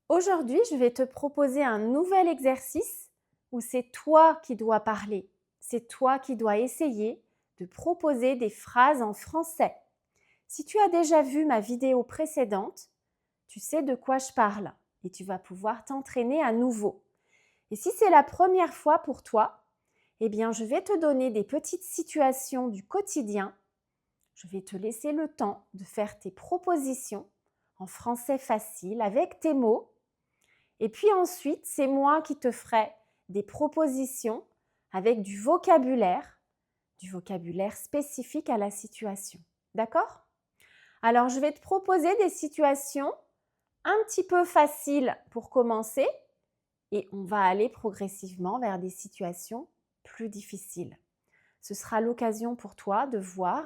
Aujourd'hui, je vais te proposer un nouvel exercice où c'est toi qui dois parler. C'est toi qui dois essayer de proposer des phrases en français. Si tu as déjà vu ma vidéo précédente, tu sais de quoi je parle et tu vas pouvoir t'entraîner à nouveau. Et si c'est la première fois pour toi, eh bien, je vais te donner des petites situations du quotidien. Je vais te laisser le temps de faire tes propositions en français facile avec tes mots. Et puis ensuite, c'est moi qui te ferai des propositions avec du vocabulaire spécifique à la situation. D'accord? Alors, je vais te proposer des situations un petit peu faciles pour commencer et on va aller progressivement vers des situations plus difficiles. Ce sera l'occasion pour toi de voir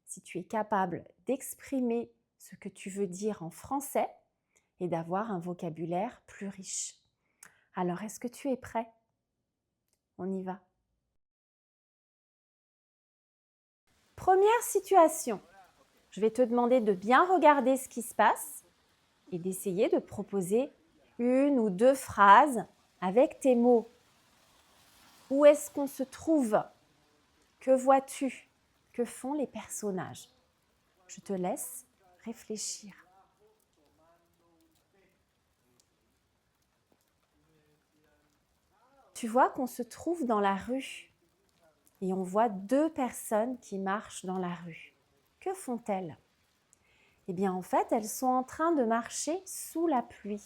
si tu es capable d'exprimer ce que tu veux dire en français et d'avoir un vocabulaire plus riche. Alors, est-ce que tu es prêt? On y va. Première situation. Je vais te demander de bien regarder ce qui se passe et d'essayer de proposer une ou deux phrases avec tes mots. Où est-ce qu'on se trouve? Que vois-tu? Que font les personnages? Je te laisse réfléchir. Tu vois qu'on se trouve dans la rue et on voit deux personnes qui marchent dans la rue. Que font-elles? Eh bien, en fait, elles sont en train de marcher sous la pluie.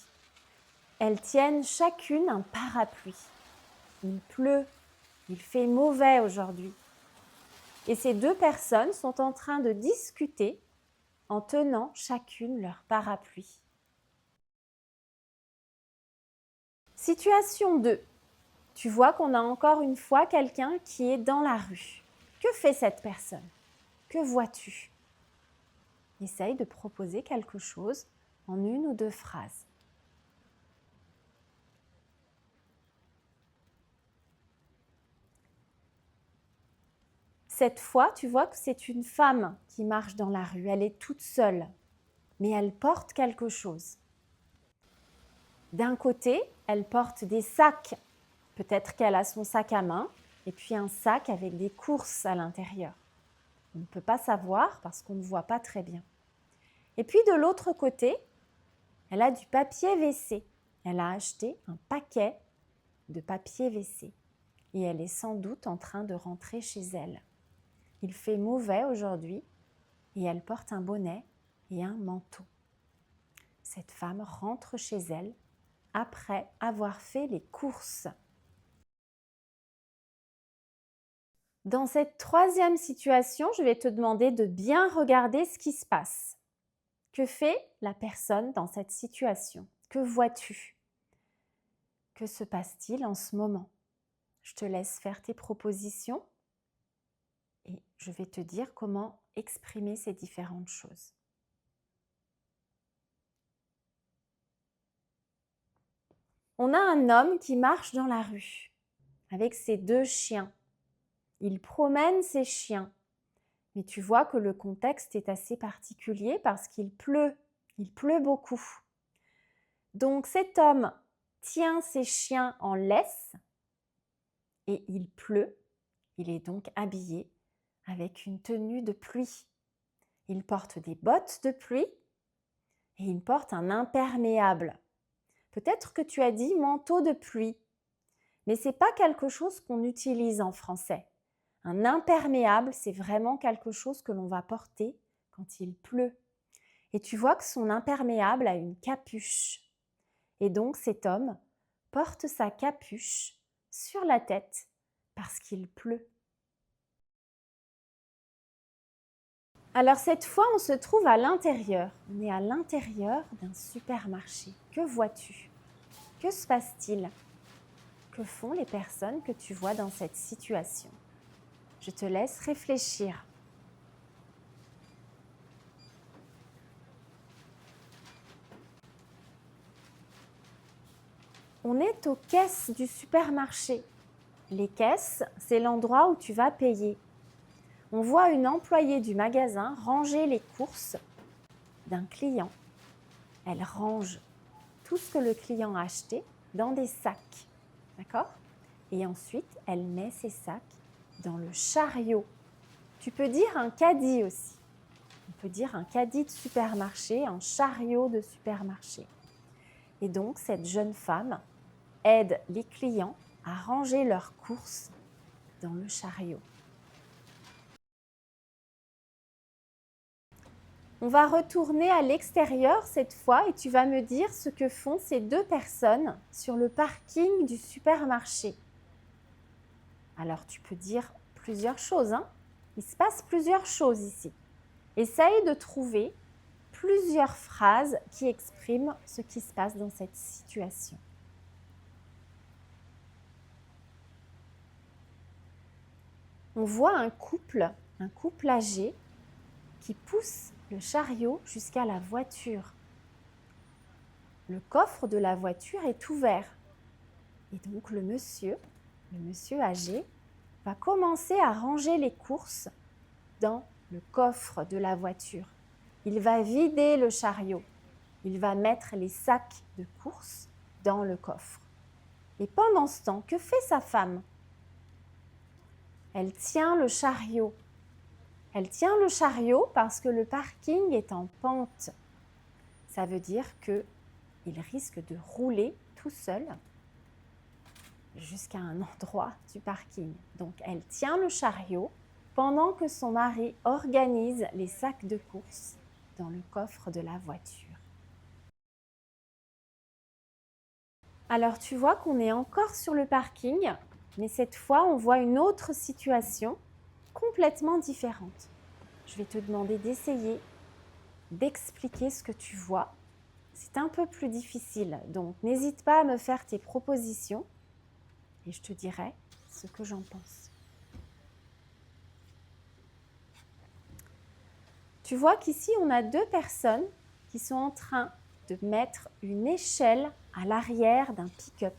Elles tiennent chacune un parapluie. Il pleut, il fait mauvais aujourd'hui. Et ces deux personnes sont en train de discuter en tenant chacune leur parapluie. Situation 2. Tu vois qu'on a encore une fois quelqu'un qui est dans la rue. Que fait cette personne? Que vois-tu? Essaye de proposer quelque chose en une ou deux phrases. Cette fois, tu vois que c'est une femme qui marche dans la rue. Elle est toute seule, mais elle porte quelque chose. D'un côté, elle porte des sacs. Peut-être qu'elle a son sac à main et puis un sac avec des courses à l'intérieur. On ne peut pas savoir parce qu'on ne voit pas très bien. Et puis de l'autre côté, elle a du papier WC. Elle a acheté un paquet de papier WC et elle est sans doute en train de rentrer chez elle. Il fait mauvais aujourd'hui et elle porte un bonnet et un manteau. Cette femme rentre chez elle après avoir fait les courses. Dans cette troisième situation, je vais te demander de bien regarder ce qui se passe. Que fait la personne dans cette situation? Que vois-tu? Que se passe-t-il en ce moment? Je te laisse faire tes propositions et je vais te dire comment exprimer ces différentes choses. On a un homme qui marche dans la rue avec ses deux chiens. Il promène ses chiens. Mais tu vois que le contexte est assez particulier parce qu'il pleut beaucoup. Donc cet homme tient ses chiens en laisse et il pleut. Il est donc habillé avec une tenue de pluie. Il porte des bottes de pluie et il porte un imperméable. Peut-être que tu as dit manteau de pluie, mais ce n'est pas quelque chose qu'on utilise en français. Un imperméable, c'est vraiment quelque chose que l'on va porter quand il pleut. Et tu vois que son imperméable a une capuche. Et donc cet homme porte sa capuche sur la tête parce qu'il pleut. Alors cette fois, on se trouve à l'intérieur. On est à l'intérieur d'un supermarché. Que vois-tu? Que se passe-t-il? Que font les personnes que tu vois dans cette situation? Je te laisse réfléchir. On est aux caisses du supermarché. Les caisses, c'est l'endroit où tu vas payer. On voit une employée du magasin ranger les courses d'un client. Elle range. tout ce que le client a acheté dans des sacs. D'accord? Et ensuite, elle met ces sacs dans le chariot. Tu peux dire un caddie aussi. On peut dire un caddie de supermarché, un chariot de supermarché. Et donc, cette jeune femme aide les clients à ranger leurs courses dans le chariot. On va retourner à l'extérieur cette fois et tu vas me dire ce que font ces deux personnes sur le parking du supermarché. Alors, tu peux dire plusieurs choses. Il se passe plusieurs choses ici. Essaye de trouver plusieurs phrases qui expriment ce qui se passe dans cette situation. On voit un couple âgé, qui pousse le chariot jusqu'à la voiture. Le coffre de la voiture est ouvert. Et donc le monsieur âgé, va commencer à ranger les courses dans le coffre de la voiture. Il va vider le chariot. Il va mettre les sacs de courses dans le coffre. Et pendant ce temps, que fait sa femme? Elle tient le chariot. Elle tient le chariot parce que le parking est en pente. Ça veut dire qu'il risque de rouler tout seul jusqu'à un endroit du parking. Donc, elle tient le chariot pendant que son mari organise les sacs de courses dans le coffre de la voiture. Alors, tu vois qu'on est encore sur le parking, mais cette fois, on voit une autre situation complètement différente. Je vais te demander d'essayer d'expliquer ce que tu vois. C'est un peu plus difficile, donc n'hésite pas à me faire tes propositions et je te dirai ce que j'en pense. Tu vois qu'ici, on a deux personnes qui sont en train de mettre une échelle à l'arrière d'un pick-up.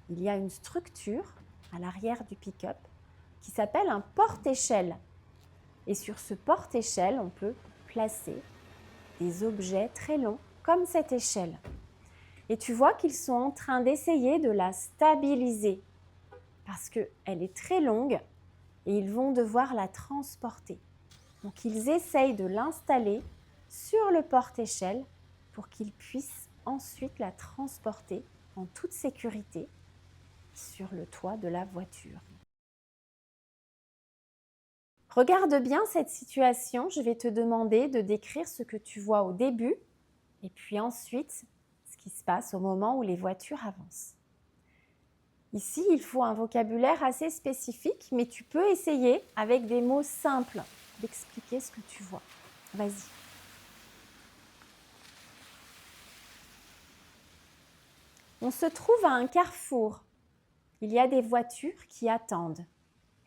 Il y a une structure à l'arrière du pick-up qui s'appelle un porte-échelle. Et sur ce porte-échelle, on peut placer des objets très longs comme cette échelle. Et tu vois qu'ils sont en train d'essayer de la stabiliser parce qu'elle est très longue et ils vont devoir la transporter. Donc, ils essayent de l'installer sur le porte-échelle pour qu'ils puissent ensuite la transporter en toute sécurité sur le toit de la voiture. Regarde bien cette situation. Je vais te demander de décrire ce que tu vois au début et puis ensuite ce qui se passe au moment où les voitures avancent. Ici, il faut un vocabulaire assez spécifique, mais tu peux essayer avec des mots simples d'expliquer ce que tu vois. Vas-y. On se trouve à un carrefour. Il y a des voitures qui attendent.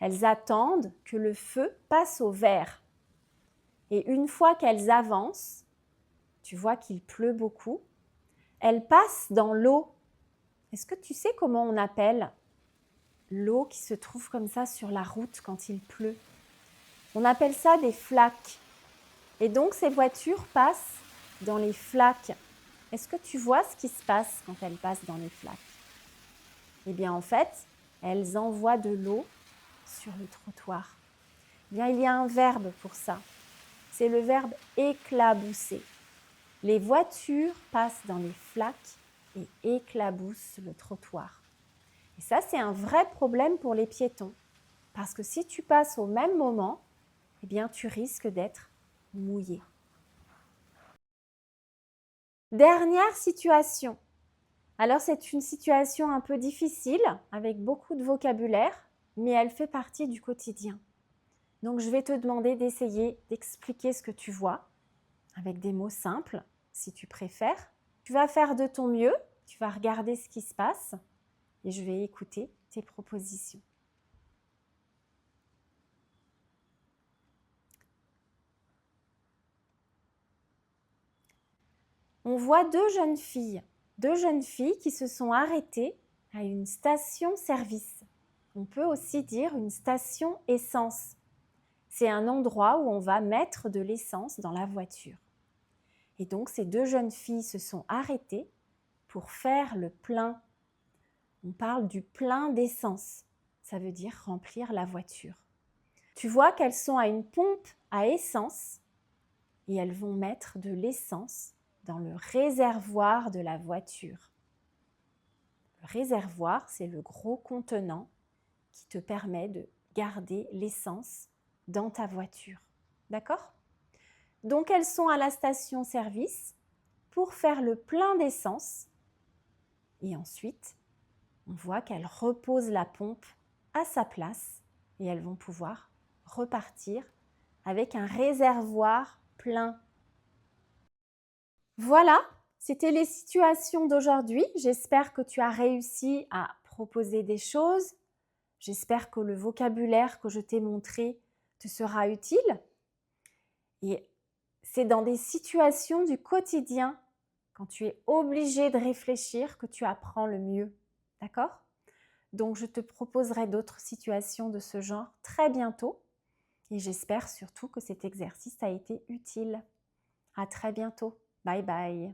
Elles attendent que le feu passe au vert. Et une fois qu'elles avancent, tu vois qu'il pleut beaucoup, elles passent dans l'eau. Est-ce que tu sais comment on appelle l'eau qui se trouve comme ça sur la route quand il pleut? On appelle ça des flaques. Et donc, ces voitures passent dans les flaques. Est-ce que tu vois ce qui se passe quand elles passent dans les flaques? Eh bien, en fait, elles envoient de l'eau sur le trottoir. Eh bien, il y a un verbe pour ça. C'est le verbe éclabousser. Les voitures passent dans les flaques et éclaboussent le trottoir. Et ça, c'est un vrai problème pour les piétons. Parce que si tu passes au même moment, eh bien, tu risques d'être mouillé. Dernière situation. Alors, c'est une situation un peu difficile, avec beaucoup de vocabulaire, mais elle fait partie du quotidien. Donc, je vais te demander d'essayer d'expliquer ce que tu vois, avec des mots simples, si tu préfères. Tu vas faire de ton mieux, tu vas regarder ce qui se passe, et je vais écouter tes propositions. On voit deux jeunes filles qui se sont arrêtées à une station-service. On peut aussi dire une station essence. C'est un endroit où on va mettre de l'essence dans la voiture. Et donc, ces deux jeunes filles se sont arrêtées pour faire le plein. On parle du plein d'essence. Ça veut dire remplir la voiture. Tu vois qu'elles sont à une pompe à essence et elles vont mettre de l'essence dans le réservoir de la voiture. Le réservoir, c'est le gros contenant qui te permet de garder l'essence dans ta voiture. D'accord? Donc, elles sont à la station-service pour faire le plein d'essence. Et ensuite, on voit qu'elles reposent la pompe à sa place et elles vont pouvoir repartir avec un réservoir plein. Voilà, c'était les situations d'aujourd'hui. J'espère que tu as réussi à proposer des choses. J'espère que le vocabulaire que je t'ai montré te sera utile. Et c'est dans des situations du quotidien, quand tu es obligé de réfléchir, que tu apprends le mieux. D'accord? Donc, je te proposerai d'autres situations de ce genre très bientôt. Et j'espère surtout que cet exercice t'a été utile. À très bientôt. Bye bye.